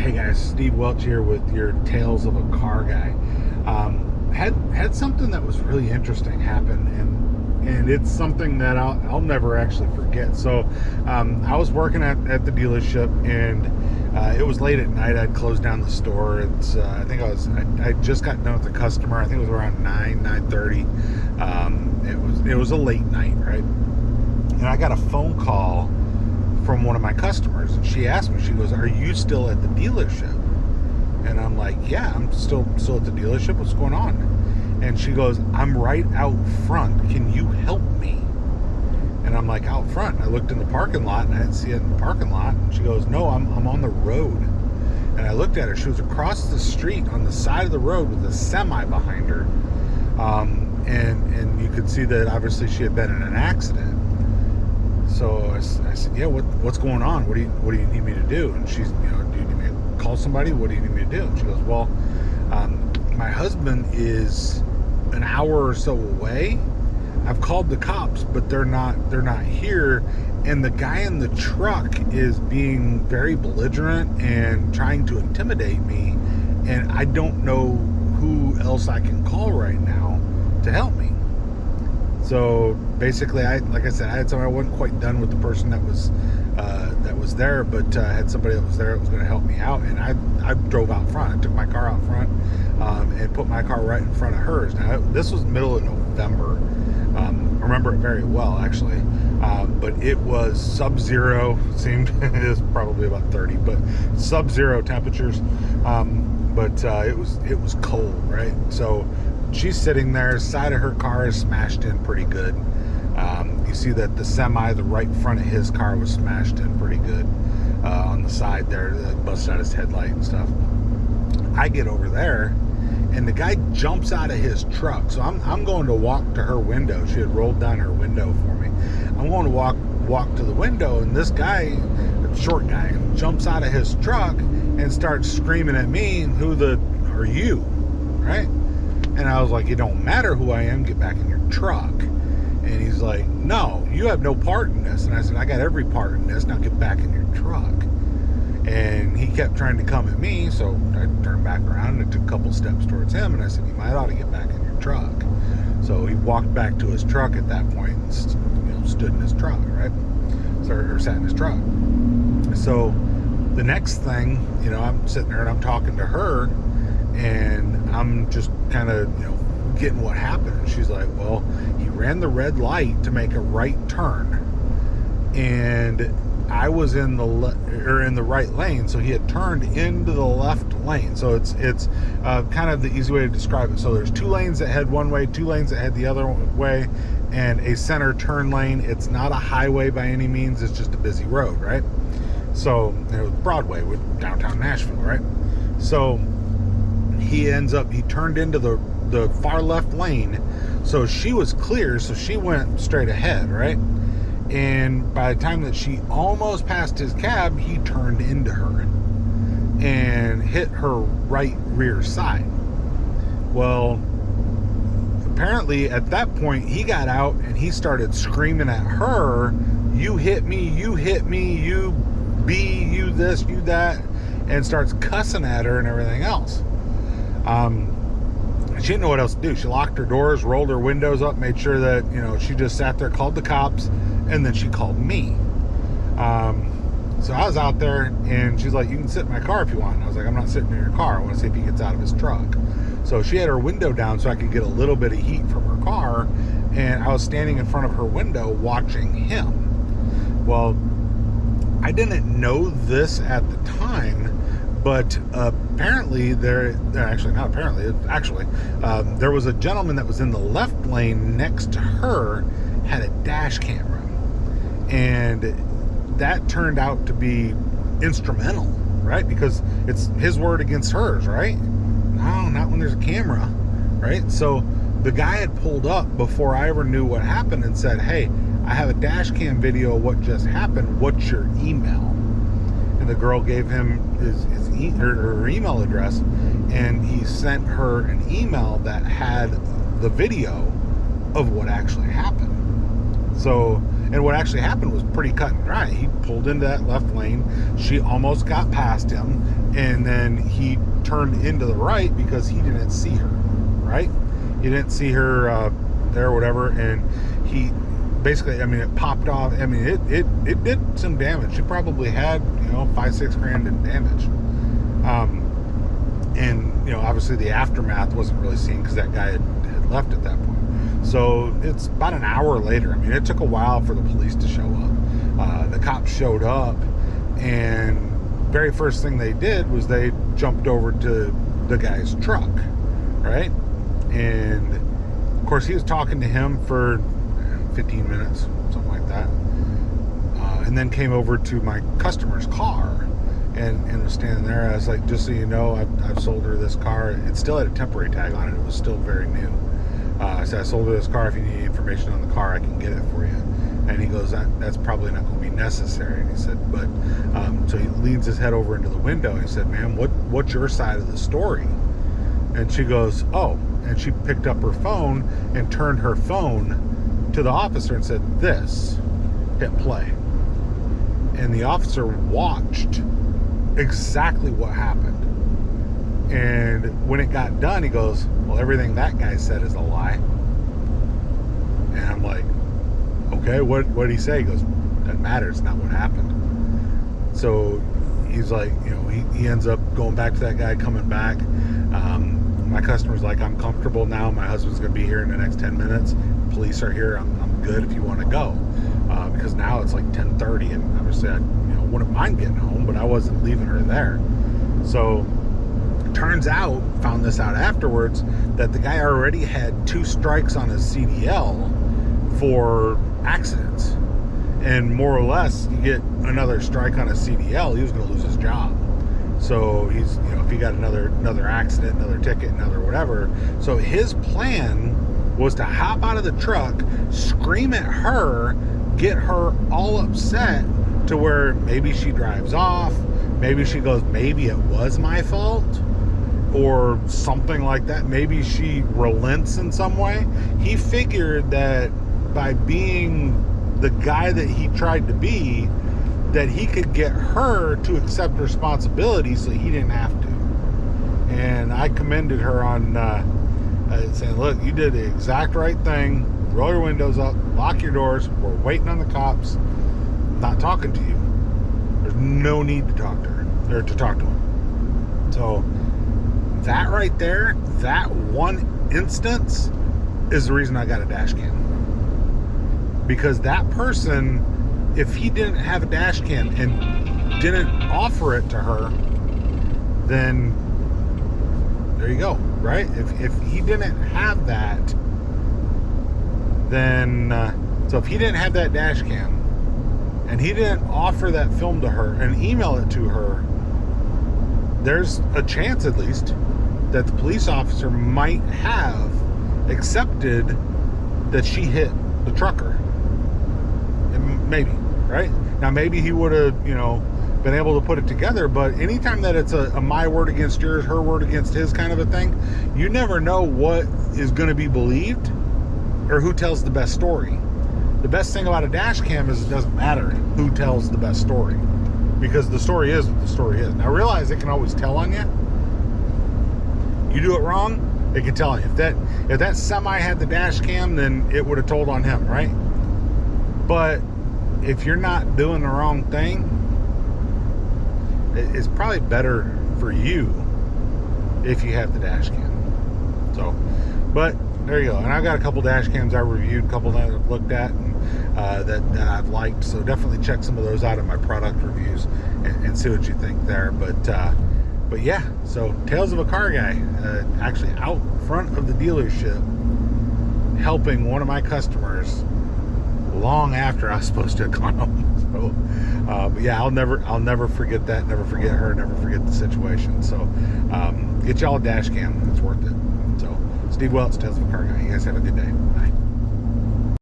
Hey guys, Steve Welch here with your Tales of a Car Guy. Had something that was really interesting happen, and it's something that I'll never actually forget. So I was working at the dealership, and it was late at night. I'd closed down the store. I just got done with the customer. I think it was around 9:30. It was a late night, right? And I got a phone call from one of my customers, and she asked me, she goes, "Are you still at the dealership?" And I'm like, "Yeah, I'm still at the dealership. What's going on?" And she goes, "I'm right out front. Can you help me?" And I'm like, "Out front?" And I looked in the parking lot, and I didn't see it in the parking lot. And she goes, "No, I'm on the road." And I looked at her. She was across the street on the side of the road with a semi behind her. And you could see that obviously she had been in an accident. So I said, "Yeah, what's going on? What do you need me to do?" And she's, do you need me to call somebody? What do you need me to do? And she goes, "Well, my husband is an hour or so away. I've called the cops, but they're not here. And the guy in the truck is being very belligerent and trying to intimidate me. And I don't know who else I can call right now to help me." So basically, like I said, I had somebody. I wasn't quite done with the person that was there, but I had somebody that was there that was going to help me out, and I drove out front. I took my car out front and put my car right in front of hers. Now this was middle of November. I remember it very well, actually, but it was sub-zero. Seemed it was probably about 30, but sub-zero temperatures. But it was cold, right? So she's sitting there, side of her car is smashed in pretty good. You see that the semi, the right front of his car was smashed in pretty good on the side there, that busted out his headlight and stuff. I get over there, and the guy jumps out of his truck. So I'm going to walk to her window. She had rolled down her window for me. I'm going to walk to the window, and this guy, a short guy, jumps out of his truck and starts screaming at me, "Who the are you?" Right? And I was like, "It don't matter who I am, get back in your truck." And he's like, "No, you have no part in this." And I said, "I got every part in this, now get back in your truck." And he kept trying to come at me, so I turned back around and took a couple steps towards him, and I said, "You might ought to get back in your truck." So he walked back to his truck at that point and stood in his truck, right? Or sat in his truck. So the next thing, I'm sitting there and I'm talking to her, and I'm just kind of, getting what happened. And she's like, "Well, he ran the red light to make a right turn, and I was in the right lane, so he had turned into the left lane." So it's kind of the easy way to describe it. So there's two lanes that head one way, two lanes that head the other way, and a center turn lane. It's not a highway by any means. It's just a busy road, right? So it was Broadway with downtown Nashville, right? So he turned into the far left lane, so she was clear, so she went straight ahead, right? And by the time that she almost passed his cab, he turned into her and hit her right rear side. Well, apparently at that point he got out and he started screaming at her, "You hit me, you this, you that," and starts cussing at her and everything else. She didn't know what else to do. She locked her doors, rolled her windows up, made sure that, she just sat there, called the cops, and then she called me. So I was out there, and she's like, "You can sit in my car if you want." And I was like, "I'm not sitting in your car. I want to see if he gets out of his truck." So she had her window down so I could get a little bit of heat from her car, and I was standing in front of her window watching him. Well, I didn't know this at the time, but apparently there was a gentleman that was in the left lane next to her, had a dash camera, and that turned out to be instrumental, right? Because it's his word against hers, right? No, not when there's a camera, right? So the guy had pulled up before I ever knew what happened and said, "Hey, I have a dash cam video of what just happened. What's your email?" And the girl gave him her email address, and he sent her an email that had the video of what actually happened. So And what actually happened was pretty cut and dry. He pulled into that left lane. She almost got past him, and then he turned into the right because he didn't see her, right? He didn't see her there or whatever, and he basically, I mean, it popped off. I mean, it did some damage. She probably had, you know, $5-6 grand in damage. And, you know, obviously the aftermath wasn't really seen because that guy had left at that point. So it's about an hour later. I mean, it took a while for the police to show up. The cops showed up, and very first thing they did was they jumped over to the guy's truck, right? And of course, he was talking to him for 15 minutes, something like that. And then came over to my customer's car and was standing there. I was like, just so you know, I've sold her this car. It still had a temporary tag on it. It was still very new. I said, I sold her this car. If you need information on the car, I can get it for you. And he goes, that's probably not going to be necessary. And he said, but, so he leans his head over into the window and he said, ma'am, what's your side of the story? And she goes, oh, and she picked up her phone and turned her phone to the officer and said, this, hit play. And the officer watched exactly what happened. And when it got done, he goes, well, everything that guy said is a lie. And I'm like, okay, what did he say? He goes, doesn't matter, it's not what happened. So he's like, you know, he ends up going back to that guy, coming back. My customer's like, I'm comfortable now. My husband's going to be here in the next 10 minutes. Police are here. I'm good if you want to go. Because now it's like 10:30, and obviously I wouldn't mind getting home, but I wasn't leaving her there. So turns out, found this out afterwards, that the guy already had 2 strikes on his CDL for accidents. And more or less, you get another strike on a CDL, he was going to lose his job. So he's, if he got another accident, another ticket, another whatever. So his plan was to hop out of the truck, scream at her, get her all upset to where maybe she drives off, maybe she goes, maybe it was my fault, or something like that. Maybe she relents in some way. He figured that by being the guy that he tried to be, that he could get her to accept responsibility so he didn't have to. And I commended her on saying, look, you did the exact right thing. Roll your windows up, lock your doors. We're waiting on the cops. I'm not talking to you. There's no need to talk to her, or to talk to him. So that right there, that one instance is the reason I got a dash cam. Because that person, if he didn't have a dash cam and didn't offer it to her, then there you go, right? If he didn't have that, then so if he didn't have that dash cam and he didn't offer that film to her and email it to her, there's a chance at least that the police officer might have accepted that she hit the trucker. And maybe, right? Now maybe he would have, been able to put it together, but anytime that it's a my word against yours, her word against his kind of a thing, you never know what is going to be believed or who tells the best story. The best thing about a dash cam is it doesn't matter who tells the best story, because the story is what the story is. Now realize it can always tell on you. You do it wrong, it can tell on you. If that semi had the dash cam, then it would have told on him, right? But if you're not doing the wrong thing, it's probably better for you if you have the dash cam. So, but there you go. And I've got a couple dash cams I reviewed, a couple that I've looked at, and that I've liked. So definitely check some of those out in my product reviews and see what you think there. But yeah, so Tales of a Car Guy, actually out front of the dealership, helping one of my customers long after I was supposed to have gone home. So, but yeah, I'll never forget that. Never forget her. Never forget the situation. So, get y'all a dash cam. It's worth it. So, Steve Welch, Tales of a Car Guy. You guys have a good day. Bye.